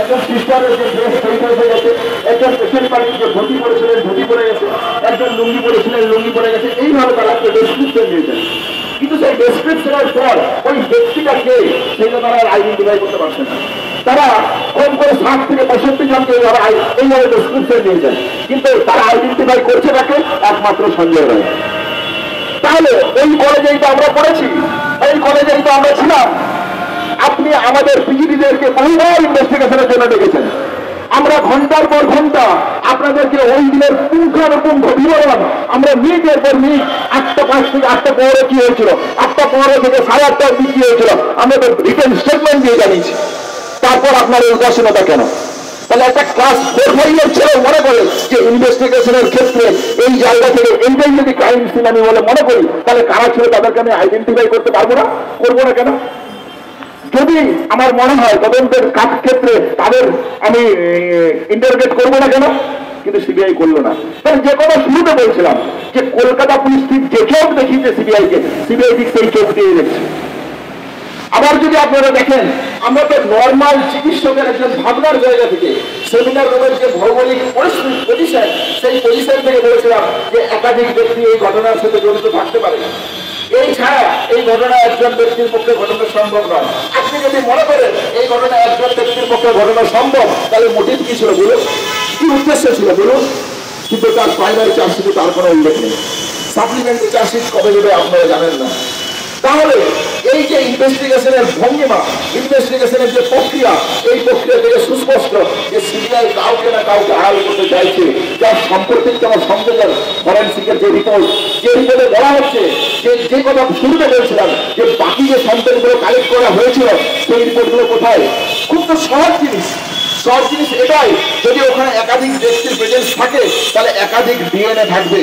একজন সিস্টারের যে ড্রেস তৈরি হয়ে গেছে, একজন পেশেন্ট পার্টি যে ধুতি পরেছিলেন ধুতি পরে গেছে, একজন লুঙ্গি পরেছিলেন লুঙ্গি পরে গেছে, এইভাবে তারা একটা ডেসক্রিপশন দিয়েছেন। কিন্তু সেই ডেসক্রিপশনের পর ওই ব্যক্তিটা কে সেটা তারা আইডেন্টিফাই করতে পারছে না। তারা কম করে 60 থেকে 65 জনকে এইভাবে ডেসক্রিপশন দিয়েছেন, কিন্তু তারা আইডেন্টিফাই করছে তাকে একমাত্র সঞ্জয় রায়। তাহলে এই কলেজেই তো আমরা পড়েছি, এই কলেজেই তো আমরা ছিলাম। আপনি আমাদের পিজিডিদেরকে বহুবার ইনভেস্টিগেশনের জন্য ডেকেছেন, আমরা ঘন্টার পর ঘন্টা আপনাদেরকে ওই দিনের পুঙ্খানুপুঙ্খ বিবরণ আমরা মিনিটের পর মিনিট 8টা 5 থেকে 8টা পরে কি হয়েছিল, 8টা 15 থেকে 8:30 অব্দি কি হয়েছিল আমরা তো রিটেন স্টেটমেন্ট দিয়ে জানিয়েছি। তারপর আপনার এই উদাসীনতা কেন? তাহলে একটা ক্লাস 4-5 ছেলে মনে করে যে ইনভেস্টিগেশনের ক্ষেত্রে এই জায়গা থেকে এইটাই যদি ক্রাইম সিন আমি বলে মনে করি, তাহলে কারা ছিল তাদেরকে আমি আইডেন্টিফাই করতে পারবো না, করবো না কেন? যদি আমার মনে হয় তদন্তের কাজ ক্ষেত্রে তাদের আমি ইন্টারোগেট করবো না কেন? কিন্তু সিবিআই করলো না। কারণ যে কোনো শুরুতে বলছিলাম যে কলকাতা পুলিশ ঠিক যে চোখ দেখিয়েছে সিবিআইকে, সিবিআই ঠিক সেই চোখ দিয়ে দেখছে। আবার যদি আপনারা দেখেন, আমরা তো নর্মাল চিকিৎসকের একজন ভাবনার জায়গা থেকে সেমিনার রুমের যে ভৌগোলিক পজিশন, সেই পজিশন থেকে বলেছিলাম যে একাধিক ব্যক্তি এই ঘটনার সাথে জড়িত থাকতে পারে। এই ছাড়া এই ঘটনা একজন ব্যক্তির পক্ষে ঘটনা সম্ভব নয়। আপনি যদি মনে করেন এই ঘটনা একজন ব্যক্তির পক্ষে ঘটনা সম্ভব, তাহলে মোটিভ কি ছিল বলুন, কি উদ্দেশ্য ছিল বলুন? কিন্তু তার প্রাইমারি চার্জশিটে তার কোনো উল্লেখ নেই। সাপ্লিমেন্টারি চার্জশিট কবে দেবে আপনারা জানেন না। তাহলে এই যে ইনভেস্টিগেশনের ভঙ্গিমা, ইনভেস্টিগেশনের যে প্রক্রিয়া, এই প্রক্রিয়া থেকে সুস্পষ্ট যে সিবিআই কাউকে না কাউকে আড়াল করতে চাইছে, যার সম্পর্কে আমার সংযোজন ফরেন্সিকের যে রিপোর্টে বলা হচ্ছে যে কথা শুরুতে বলছিলাম যে বাকি যে সম্পদগুলো কালেক্ট করা হয়েছিল সেই রিপোর্টগুলো কোথায়? খুব তো সহজ জিনিস এটাই, যদি ওখানে একাধিক ব্যক্তির প্রেজেন্স থাকে তাহলে একাধিক ডিএনএ থাকবে।